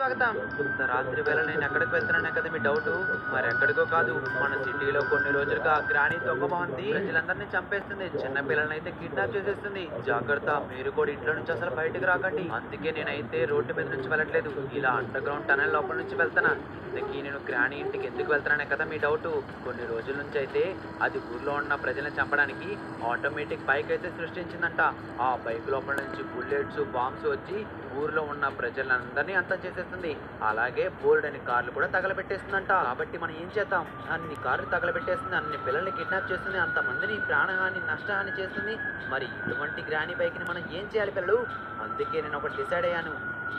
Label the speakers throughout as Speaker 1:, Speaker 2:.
Speaker 1: స్వాగతం. ఇంత రాత్రి వేళ నేను ఎక్కడికి వెళ్తున్నానే కదా మీ డౌటు. మరి ఎక్కడికో కాదు, మన సిటీలో కొన్ని రోజులుగా ఆ గ్రాని దొంగ మొహంది ప్రజలందరినీ చంపేస్తుంది. చిన్న పిల్లలనైతే కిడ్నాప్ చేసేస్తుంది. జాగ్రత్త, మీరు కూడా ఇంట్లో నుంచి అసలు బయటకు రాకండి. అందుకే నేనైతే రోడ్డు మీద నుంచి వెళ్ళట్లేదు, ఇలా అండర్ గ్రౌండ్ టనల్ లోపల నుంచి వెళ్తాను. ఇంతకీ నేను గ్రాని ఇంటికి ఎందుకు వెళ్తున్నానే కదా మీ డౌటు. కొన్ని రోజుల నుంచి అయితే అది ఊర్లో ఉన్న ప్రజలను చంపడానికి ఆటోమేటిక్ బైక్ అయితే సృష్టించిందంట. ఆ బైక్ లోపల నుంచి బుల్లెట్స్, బాంబ్స్ వచ్చి ఊర్లో ఉన్న ప్రజలందరినీ అంతం చేసేస్తుంది. అలాగే బోల్డ్ అని కార్లు కూడా తగలబెట్టేస్తుందంట. కాబట్టి మనం ఏం చేద్దాం, అన్ని కార్లు తగలబెట్టేస్తుంది, అన్ని పిల్లల్ని కిడ్నాప్ చేస్తుంది, అంతమందిని ప్రాణహాని నష్టహాని చేస్తుంది. మరి ఇటువంటి గ్రాని బైక్ని మనం ఏం చేయాలి పిల్లలు? అందుకే నేను ఒకటి డిసైడ్ అయ్యాను.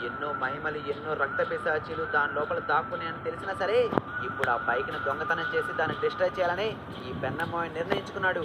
Speaker 1: ఎన్నో మహిమలు, ఎన్నో రక్త పిశాచీలు దాని లోపల దాక్కునే అని తెలిసినా సరే ఇప్పుడు ఆ బైక్ను దొంగతనం చేసి దాన్ని డిస్ట్రాయ్ చేయాలని ఈ పెన్నమ్మ నిర్ణయించుకున్నాడు.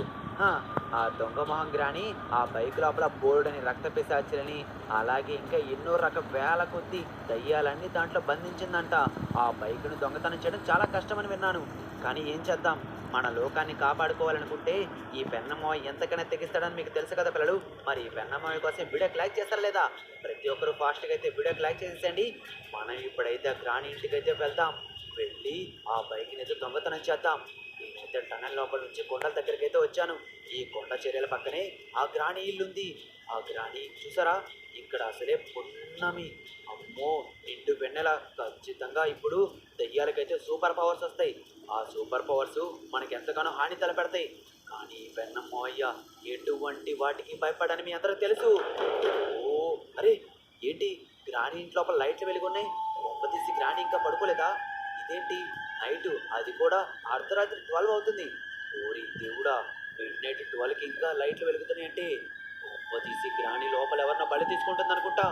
Speaker 1: ఆ దొంగ మొహం గ్రాని ఆ బైక్ లోపల బోర్డుని రక్త పిశాచులని అలాగే ఇంకా ఎన్నో వేల కొద్ది దయ్యాలన్నీ దాంట్లో బంధించిందంట. ఆ బైక్ను దొంగతనం చేయడం చాలా కష్టమని విన్నాను, కానీ ఏం చేద్దాం, మన లోకాన్ని కాపాడుకోవాలనుకుంటే ఈ పెన్నమ్మాయి ఎంతకైనా తెగిస్తాడని మీకు తెలుసు కదా పిల్లలు. మరి ఈ పెన్నమ్మాయి కోసం వీడియోకి లైక్ చేస్తారా లేదా? ప్రతి ఒక్కరు ఫాస్ట్గా అయితే వీడియోకి లైక్ చేసేసండి. మనం ఇప్పుడైతే గ్రాని ఇంటికైతే వెళ్దాం, వెళ్ళి ఆ బైక్ని అయితే దొంగతనం చేద్దాం. నేనైతే టనల్ లోపల నుంచి కొండల దగ్గరికి అయితే వచ్చాను. ఈ కొండ చర్యల పక్కనే ఆ గ్రాని ఇల్లుంది. ఆ గ్రాని చూసారా, ఇక్కడ అసలే పున్నమి, అమ్మో నిండు వెన్నెల. ఖచ్చితంగా ఇప్పుడు దెయ్యాలకైతే సూపర్ పవర్స్ వస్తాయి. ఆ సూపర్ పవర్స్ మనకి ఎంతగానో హాని తలపెడతాయి. కానీ పెన్నమ్మయ్య ఎటువంటి వాటికి భయపడని మీ అందరూ తెలుసు. ఓ అరే, ఏంటి గ్రాని ఇంటి లోపల లైట్లు వెలుగున్నాయి? తీసి గ్రాని ఇంకా పడుకోలేదా? ఇదేంటి నైటు, అది కూడా అర్ధరాత్రి 12 అవుతుంది. ఓరి దేవుడా, మిడ్ నైట్ 12కి ఇంకా లైట్లు వెలుగుతున్నాయి అంటే తీసి గ్రాని లోపల ఎవరన్నా బలి తీసుకుంటుంది అనుకుంటా.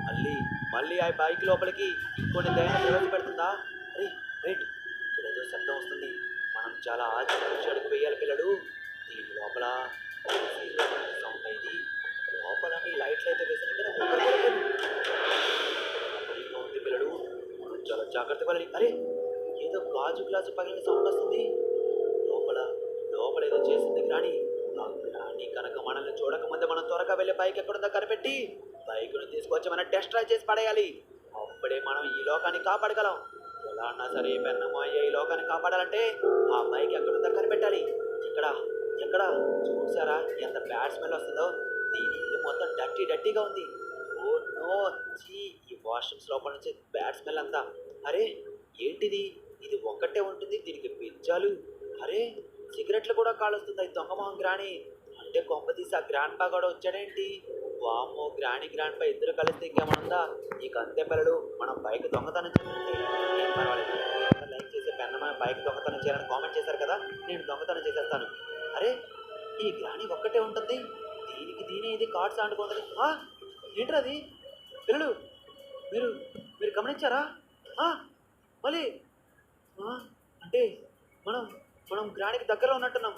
Speaker 1: మళ్ళీ మళ్ళీ ఆ బైక్ లోపలికి ఇంకొన్ని దయ్యాన్ని ప్రవేశపెడుతుందా? అరే వెయిట్, ఇక్కడ ఏదో శబ్దం వస్తుంది. మనం చాలా ఆచి అడుగు వేయాలి పిల్లడు. దీని లోపల సౌండ్ అయింది. లోపల లైట్లు అయితే వేసాను కదా, ఉంది పిల్లడు. మనం చాలా జాగ్రత్తగా వెళ్ళాలి. అరే, ఏదో గాజు గ్లాసు పగిలిన సౌండ్ వస్తుంది. లోపల లోపల ఏదో చేసింది గ్రాని. ఆ గ్రాని కనుక మనల్ని చూడకముందే మనం త్వరగా వెళ్ళి బైక్ ఎక్కడుందో కనిపెట్టి బైక్ను తీసుకొచ్చి మనం టెస్ట్ డ్రైవ్ చేసి పడేయాలి. అప్పుడే మనం ఈ లోకాన్ని కాపాడగలం. ఎలా అన్నా సరే పెన్నమ్మాయి ఈ లోకాన్ని కాపాడాలంటే ఆ బైక్ ఎక్కడుందో కనిపెట్టాలి. ఎక్కడ ఎక్కడ చూసారా ఎంత బ్యాడ్ స్మెల్ వస్తుందో? దీని ఇల్లు మొత్తం డర్టీగా ఉంది. ఓ నో, చీ, ఈ వాష్రూమ్స్ లోపల నుంచి బ్యాడ్ స్మెల్ అంతా. అరే ఏంటిది, ఇది ఒక్కటే ఉంటుంది, దీనికి పిజ్జాలు. అరే సిగరెట్లు కూడా కాలుస్తుంది ఈ దొంగమోహం గ్రాని. అంటే కొంప తీసి ఆ గ్రాండ్ పా కూడా వచ్చాడేంటి? వామ్మో, గ్రాని గ్రాండ్ పా ఇద్దరు కలిస్తే ఇంకేమనుందా? ఇక అంతే పిల్లలు, మనం బైక్ దొంగతనం చేస్తుంటే ఏం పర్వాలేదు. లైక్ చేసే పెన్నమ్మ బైక్ దొంగతనం చేయాలని కామెంట్ చేశారు కదా, నేను దొంగతనం చేసేస్తాను. అరే ఈ గ్రాని ఒక్కటే ఉంటుంది, దీని ఇది కార్డ్స్ ఆడుకుంటుంది. ఏంట్రా అది పిల్లలు, మీరు మీరు గమనించారా? మళ్ళీ అంటే మనం మనం గ్రానికి దగ్గరలో ఉన్నట్టున్నాం.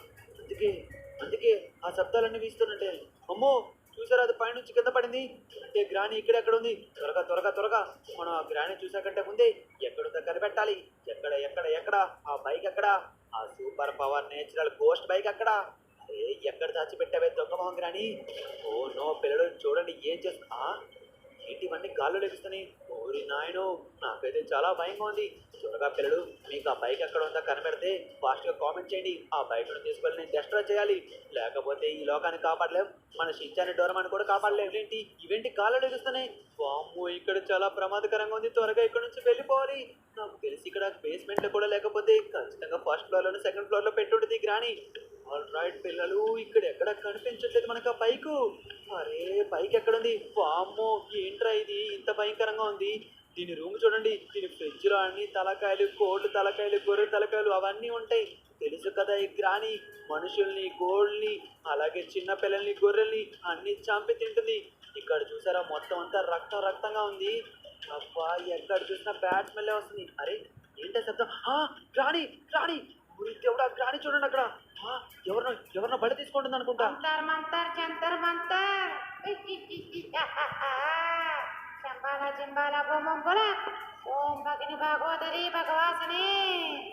Speaker 1: అందుకే ఆ శబ్దాలన్నీ వీస్తున్నట్టే. అమ్మో చూసారా, అది పైనుంచి కింద పడింది. అంటే గ్రాని ఇక్కడెక్కడ ఉంది? త్వరగా మనం ఆ గ్రాని చూసాకంటే ముందే ఎక్కడుందో కనిపెట్టాలి. ఎక్కడ ఆ బైక్ ఎక్కడ? ఆ super power natural ghost bike ఎక్కడ? అరే ఎక్కడ దాచిపెట్టావే దొంగమోహం గ్రాని? ఓ నో పిల్లలు, చూడండి ఏం చేస్తా. ఇవన్నీ గాల్లో లెగుస్తున్నాయి. ఓరి నాయనో, నాకైతే చాలా భయంగా ఉంది. త్వరగా పిల్లలు, మీకు ఆ బైక్ ఎక్కడ ఉందో కనిపెడితే ఫాస్ట్గా కామెంట్ చేయండి. ఆ బైక్ను తీసుకెళ్ళి నేను డిస్ట్రాయ్ చేయాలి, లేకపోతే ఈ లోకాన్ని కాపాడలేం, మన షించాని డోరమాన్ని కూడా కాపాడలేం. ఏంటి ఇవేంటి గాల్లో లెగుస్తున్నాయి? వామ్మో, ఇక్కడ చాలా ప్రమాదకరంగా ఉంది. త్వరగా ఇక్కడ నుంచి వెళ్ళిపోవాలి. నాకు తెలిసి ఇక్కడ బేస్మెంట్లో కూడా లేకపోతే ఖచ్చితంగా ఫస్ట్ ఫ్లోర్లోనే సెకండ్ ఫ్లోర్లో పెట్టుంటుంది గ్రాని. ఆల్ రైట్ పిల్లలు, ఇక్కడ ఎక్కడ కనిపించట్లేదు మనకు ఆ బైకు. అరే బైక్ ఎక్కడుంది? వామ్మో, ఏంట్రా ఇది ఇంత భయంకరంగా ఉంది? దీని రూమ్ చూడండి, దీని ఫ్రిడ్జ్లో అన్ని తలకాయలు, కోళ్ళు తలకాయలు, గొర్రె తలకాయలు అవన్నీ ఉంటాయి. తెలుసు కదా ఈ గ్రాని మనుషుల్ని, గోళ్ళని, అలాగే చిన్న పిల్లల్ని, గొర్రెల్ని అన్ని చంపి తింటుంది. ఇక్కడ చూసారా, మొత్తం అంతా రక్తంగా ఉంది. అబ్బా, ఎక్కడ చూసినా బ్యాడ్ స్మెల్ వస్తుంది. అరే ఏంటో శబ్దం? గ్రాని దేవుడా, గ్రాని చూడండి అక్కడ. ఎవరినో బలి తీసుకుంటుంది అనుకుంటా.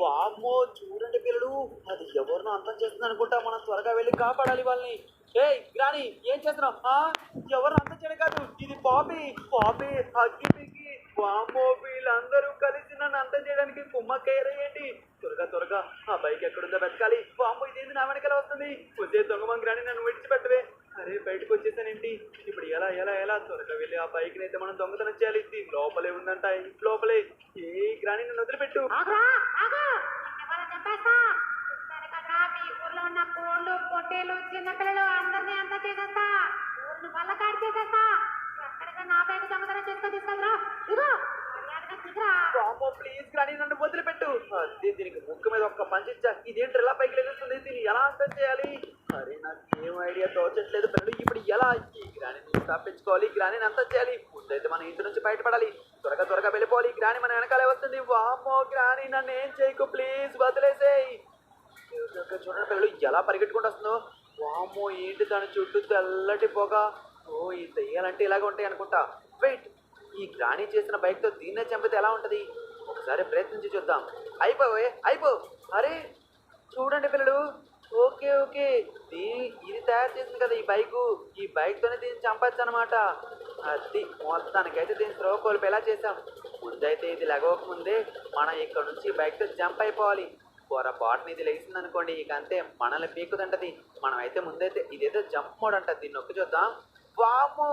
Speaker 1: వామ్మో చూడండి పిల్లలు, అది ఎవరినో అంతం చేస్తుంది అనుకుంటా. మనం త్వరగా వెళ్ళి కాపాడాలి వాళ్ళని. ఏయ్ గ్రాని, ఏం చేస్తున్నావు? ఎవరిని అంతం చేయడం కాదు, ఇది పాపి అగ్గి పిగ్గి. వామ్మో, వీళ్ళ అంతం చేయడానికి కుమ్మక్కయ్యారా ఏంటి? త్వరగా త్వరగా ఆ బైక్ ఎక్కడుందో వెతకాలి. వామ్మో ఇదేంది నా వెనకాల వస్తుంది? వచ్చే దొంగమంగ్రాని నన్ను విడిచిపెట్టవే. అరే బయటకు వచ్చేసానేంటి? ఇప్పుడు ఎలా ఎలా ఎలా త్వరగా వెళ్ళి ఆ బైక్ అయితే మనం దొంగతనం చేయాలి. దీని లోపలే ఉందంట, ఇంటి లోపలే. ఏ గ్రాని నన్ను వదిలిపెట్టు.
Speaker 2: మీ ఊర్లో ఉన్న కోళ్ళు పొట్టేలు చిన్నపిల్లలు అందరినీ అంతా చేసేస్తా. ఊరిని వల్ల కాడి చేసేస్తా. ఎక్కడికి నా బైక్ దొంగతనం చేసుకొని తీసుకెళ్ళరా. ఇదిగో మర్యాదగా దిగురా.
Speaker 1: వామ్మో ప్లీజ్ గ్రాని నన్ను వదిలిపెట్టు. అదే దీనికి ముక్కు మీద ఒక్క పంచిచ్చా. ఇదేంటి ఎలా పైకి లెగుస్తుంది? దీన్ని ఎలా అంతం చేయాలి? అరే నాకు ఏం ఐడియా తోచట్లేదు పిల్లలు. ఇప్పుడు ఎలా ఈ గ్రాని తప్పించుకోవాలి? గ్రాని అంతం చేయాలి. ముందైతే మన ఇంటి నుంచి బయటపడాలి. త్వరగా త్వరగా వెళ్ళిపోవాలి. గ్రాని మన వెనకాలే వస్తుంది. వామ్మో గ్రాని నన్ను ఏం చేయకు ప్లీజ్, వదిలేసేయి. చూడండి పిల్లలు ఎలా పరిగెట్టుకుంటూ వస్తుందో. వామ్మో ఏంటి దాని చుట్టూ తెల్లటి పొగ. ఓ ఈ దెయ్యాలంటే ఇలాగ ఉంటాయి అనుకుంటా. వెయిట్, ఈ గ్రాని చేసిన బైక్తో దీన్నే చంపితే ఎలా ఉంటుంది? ఒకసారి ప్రయత్నించి చూద్దాం. అయిపో. అరే చూడండి పిల్లలు. ఓకే ఓకే, ఇది తయారు చేసింది కదా ఈ బైకు. ఈ బైక్తోనే దీన్ని చంపచ్చు అనమాట. అది మొత్తానికైతే దీన్ని త్రో కోల్పోయేలా చేసాం. ముందైతే ఇది లెగవక ముందే మనం ఇక్కడ నుంచి ఈ బైక్తో జంప్ అయిపోవాలి. పొరపాటున ఇది లేచింది అనుకోండి, ఇక అంతే మనల్ని పీకుదంటది. మనమైతే ముందైతే ఇదేదో జంప్ మోడ్ అంట, దీన్ని నొక్కి చూద్దాం. వాము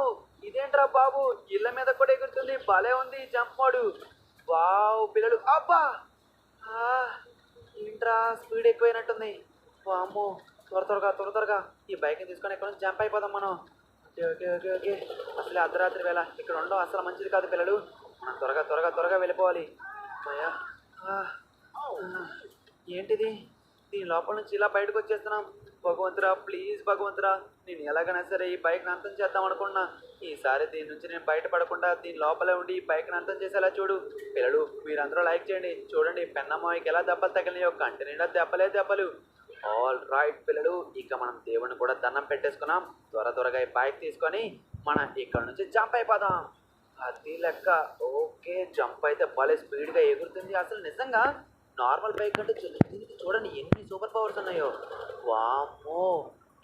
Speaker 1: ఇదేంట్రా బాబు, ఇళ్ళ మీద కూడా ఎగురుతుంది. భలే ఉంది ఈ జంప్ మోడు. వావ్ పిల్లలు, అబ్బా ఏంట్రా స్పీడ్ ఎక్కువైనట్టుంది. వాము త్వరగా ఈ బైక్ని తీసుకొని ఎక్కడ నుంచి జంప్ అయిపోదాం మనం. ఓకే అసలు అర్ధరాత్రి వేళ ఇక్కడ ఉండడం అసలు మంచిది కాదు పిల్లలు. మనం త్వరగా వెళ్ళిపోవాలి. అయ్యా ఏంటిది? దీని లోపల నుంచి ఇలా బయటకు వచ్చేస్తున్నాం. భగవంతురా ప్లీజ్ భగవంతురా, నేను ఎలాగైనా సరే ఈ బైక్ని అంతం చేద్దాం అనుకున్నా. ఈసారి దీని నుంచి నేను బయటపడకుండా దీని లోపలే ఉండి ఈ బైక్ని అంతం చేసేలా చూడు. పిల్లలు మీరందరూ లైక్ చేయండి. చూడండి పెన్నమ్మాయికి ఎలా దెబ్బలు తగిలినాయో, కంటి నిండా దెబ్బలు. ఆల్ రైట్ పిల్లలు, ఇక మనం దేవుడిని కూడా దండం పెట్టేసుకున్నాం. త్వరగా ఈ బైక్ తీసుకొని మనం ఇక్కడ నుంచి జంప్ అయిపోదాం. అది లెక్క. ఓకే జంప్ అయితే భలే స్పీడ్గా ఎగురుతుంది. అసలు నిజంగా నార్మల్ బైక్ అంటే దీనికి చూడండి ఎన్ని సూపర్ పవర్స్ ఉన్నాయో. వామ్మో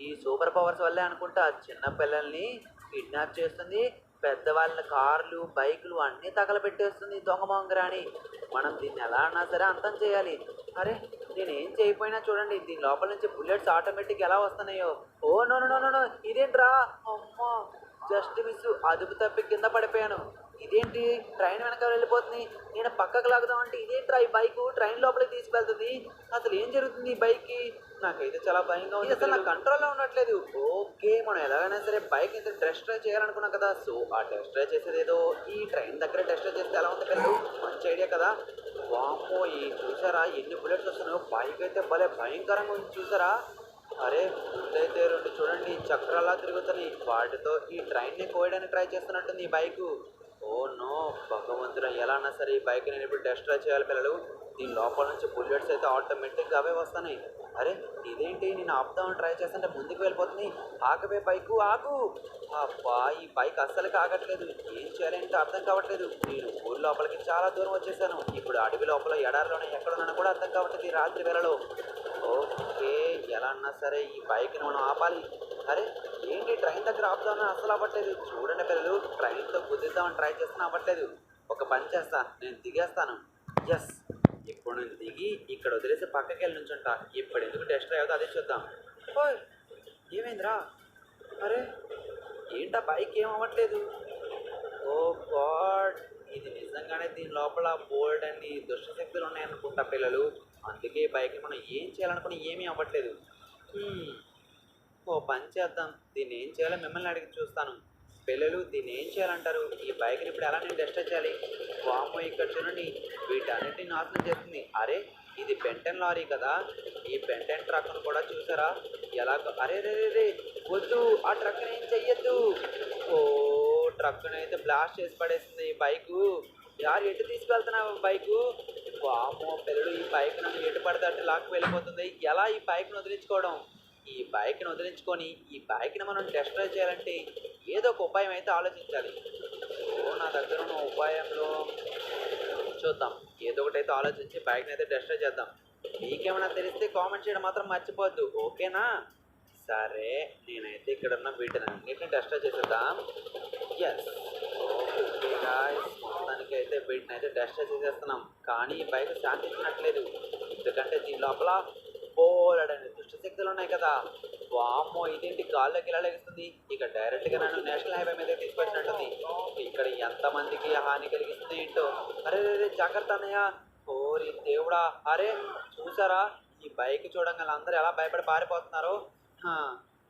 Speaker 1: ఈ సూపర్ పవర్స్ వల్లే అనుకుంటా చిన్న పిల్లల్ని కిడ్నాప్ చేస్తుంది, పెద్దవాళ్ళ కార్లు బైకులు అన్నీ తగలబెట్టేస్తుంది దొంగ మొంగరాని. మనం దీన్ని ఎలా అన్నా సరే అంతం చేయాలి. అరే నేను ఏం చేయకపోయినా చూడండి దీని లోపల నుంచి బుల్లెట్స్ ఆటోమేటిక్ ఎలా వస్తున్నాయో. ఓ నో ఇదేంట్రా, అమ్మా జస్ట్ మిస్, అదుపు తప్పి కింద పడిపోయాను. ఇదేంటి ట్రైన్ వెనక వెళ్ళిపోతుంది, నేను పక్కకు లాగుదామంటే ఇదేంట్రా ఈ బైక్ ట్రైన్ లోపలికి తీసుకెళ్తుంది. అసలు ఏం జరుగుతుంది ఈ బైక్కి? నాకైతే చాలా భయంగా ఉంది. అసలు నా కంట్రోల్లో ఉండట్లేదు. ఓకే మనం ఎలాగైనా సరే బైక్ అయితే టెస్ట్ డ్రైవ్ చేయాలనుకున్నాం కదా. సో ఆ టెస్ట్ డ్రైవ్ చేసేది ఏదో ఈ ట్రైన్ దగ్గర టెస్ట్ డ్రైవ్ చేస్తే ఎలా ఉంది పిల్లలు? మంచి ఐడియా కదా. వామ్మో ఈ చూసారా ఎన్ని బుల్లెట్స్ వస్తున్నాయో. బైక్ అయితే భలే భయంకరంగా ఉంది చూసారా. అరే ముందైతే రెండు చూడండి చక్రాలా తిరుగుతున్నాయి. వాటితో ఈ ట్రైన్ని కోయడానికి ట్రై చేస్తున్నట్టుంది ఈ బైకు. ఓ నో భగవంతుడా, ఎలా అన్నా సరే ఈ బైక్ నేను ఇప్పుడు టెస్ట్ డ్రైవ్ చేయాలి పిల్లలు. దీని లోపల నుంచి బుల్లెట్స్ అయితే ఆటోమేటిక్గా అవే వస్తున్నాయి. అరే ఇదేంటి నేను ఆపుదామని ట్రై చేస్తుంటే ముందుకు వెళ్ళిపోతుంది. ఆగవే బైకు ఆగు. అబ్బా ఈ బైక్ అస్సలు ఆగట్లేదు. ఏం చేయాలంటే అర్థం కావట్లేదు. నేను ఊరి లోపలికి చాలా దూరం వచ్చేసాను. ఇప్పుడు అడవి లోపల ఎడారిలోనే ఎక్కడున్నానో కూడా అర్థం కావట్లేదు ఈ రాత్రి వేళలో. ఓకే ఎలా అన్నా సరే ఈ బైక్ని మనం ఆపాలి. అరే ఏంటి ట్రైన్ దగ్గర ఆపుదామని అస్సలు అవ్వట్లేదు. చూడండి పిల్లలు ట్రైన్తో కుదిద్దామని ట్రై చేస్తున్నా అవ్వట్లేదు. ఒక పని చేస్తా, నేను దిగేస్తాను. ఎస్ ఇప్పుడు నేను దిగి ఇక్కడ వదిలేసి పక్కకి వెళ్ళి నుంచుంటా. ఇప్పుడు ఎందుకు టెస్ట్ డ్రైవ్ అవుతుందో అదే చూద్దాం. ఓయ్ ఏమైందిరా? అరే ఏంటా బైక్ ఏం అవ్వట్లేదు. ఓ గాడ్, ఇది నిజంగానే దీని లోపల బోల్డ్ అన్ని దుష్టశక్తులు ఉన్నాయనుకుంటా పిల్లలు. అందుకే బైక్ని మనం ఏం చేయాలనుకుని ఏమీ అవ్వట్లేదు. ఓ పని చేద్దాం, దీన్ని ఏం చేయాలో మిమ్మల్ని అడిగి చూస్తాను. పిల్లలు దీన్ని ఏం చేయాలంటారు? ఈ బైక్ని ఇప్పుడు ఎలా నేను టెస్ట్ చేయాలి? వామ్మో ఇక్కడ చూడండి వీటన్నిటిని నాశనం చేస్తుంది. అరే ఇది బెంటన్ లారీ కదా, ఈ బెంటన్ ట్రక్ను కూడా చూసారా ఎలా? అరే రే వద్దు, ఆ ట్రక్ని ఏం చెయ్యొద్దు. ఓ ట్రక్ను అయితే బ్లాస్ట్ చేసి పడేసింది ఈ బైకు. యారు ఎటు తీసుకెళ్తున్నావు బైకు? వామ్మో పిల్లలు ఈ బైక్ నన్ను ఎటు పడితే అటు లాక్కి వెళ్ళిపోతుంది. ఎలా ఈ బైక్ను వదిలించుకోవడం? ఈ బైక్ని వదిలించుకొని ఈ బైక్ని మనం టెస్ట్ డ్రైవ్ చేయాలంటే ఏదో ఒక ఉపాయం అయితే ఆలోచించాలి. సో నా దగ్గర ఉన్న ఉపాయంలో చూద్దాం, ఏదో ఒకటి అయితే ఆలోచించి బైక్ని అయితే టెస్ట్ డ్రైవ్ చేద్దాం. మీకేమైనా తెలిస్తే కామెంట్ చేయడం మాత్రం మర్చిపోవద్దు, ఓకేనా? సరే నేనైతే ఇక్కడ ఉన్న వీటిని అన్నింటిని టెస్ట్ డ్రైవ్ చేసేద్దాం. ఎస్ ఓకే గాయ్స్, మొత్తానికి మొత్తానికైతే వీటిని అయితే టెస్ట్ చేసేస్తున్నాం, కానీ ఈ బైక్ శాంతించినట్లేదు. ఎందుకంటే దీని లోపల బోలెడని దుష్ట శక్తులు ఉన్నాయి కదా. వామ్మో, ఇదేంటి గాల్లోకి ఇలా లెగుస్తుంది. ఇక డైరెక్ట్గా నన్ను నేషనల్ హైవే మీద తీసుకొచ్చినట్టుంది. ఇక్కడ ఎంతమందికి హాని కలిగిస్తుంది ఏంటో. అరే రే జాగ్రత్త అన్నయ్య. ఓరి దేవుడా, అరే చూసారా ఈ బైక్ చూడంగా అందరూ ఎలా భయపడి పారిపోతున్నారు. హా,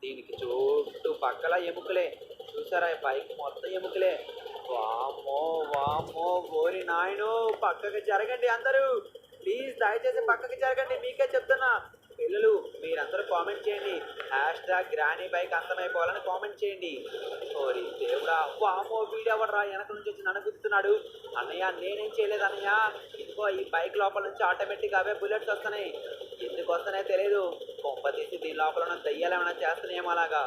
Speaker 1: దీనికి చుట్టూ పక్కల ఎముకలే. చూసారా ఈ బైక్ మొత్తం ఎముకలే. వామ్మో వామ్మో, ఓరి నాయనో, పక్కకి జరగండి అందరూ. ప్లీజ్ దయచేసి పక్కకి జరగండి, మీకే చెప్తున్నా. పిల్లలు మీరందరూ కామెంట్ చేయండి, #గ్రానీ బైక్ అంతమైపోవాలని కామెంట్ చేయండి. ఓరి దేవుడా, వామ్మో వీడెవడరా వెనక నుంచి వచ్చి నన్ను గుర్తున్నాడు. అన్నయ్య నేనేం చేయలేదు అన్నయ్య. ఇదిగో ఈ బైక్ లోపల నుంచి ఆటోమేటిక్గా అవే బుల్లెట్స్ వస్తున్నాయి. ఎందుకు వస్తున్నాయో తెలియదు. కొంప తీసి దీని లోపల ఉన్న దయ్యాలు ఏమైనా చేస్తున్నాయేమో అలాగా.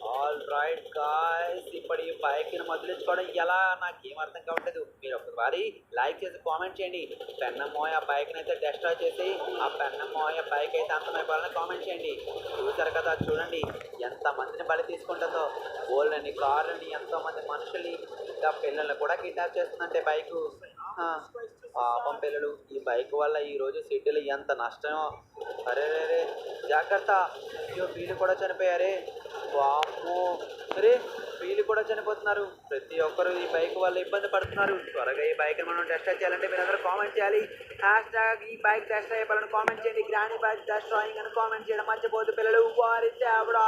Speaker 1: ఆల్ రైట్ గాయ్స్, ఇప్పుడు ఈ బైక్ని మొదలుచుకోవడం ఎలా నాకేం అర్థం కావట్లేదు. మీరు ఒకసారి లైక్ చేసి కామెంట్ చేయండి. పెన్నమ్మోయ బైక్ని అయితే డెస్ట్రాయ్ చేసి ఆ పెన్నమ్మోయ బైక్ అయితే అంతమైపోవాలని కామెంట్ చేయండి. చూసారు కదా, చూడండి ఎంతమందిని బలి తీసుకుంటుందో. ఓళ్ళని కార్లని ఎంతోమంది మనుషుల్ని ఇంకా పిల్లల్ని కూడా కిడ్నాప్ చేస్తుందంటే బైకు. పాపం పిల్లలు, ఈ బైక్ వల్ల ఈరోజు సిటీలో ఎంత నష్టమో. అరే రే జాగ్రత్త, అయ్యో వీళ్ళు కూడా చనిపోయారే. వామ్మో, అరే వీళ్ళు కూడా చనిపోతున్నారు. ప్రతి ఒక్కరు ఈ బైక్ వల్ల ఇబ్బంది పడుతున్నారు. త్వరగా ఈ బైక్ని మనం టెస్ట్ చేయాలంటే మీరు అందరూ కామెంట్ చేయాలి. #ఈ బైక్ టెస్ట్ అయిపోవాలని కామెంట్ చేయండి. గ్రానీ బైక్ టెస్ట్ డ్రాయింగ్ అని కామెంట్ చేయడం మర్చిపోద్దు పిల్లలు. వారి దేవుడా.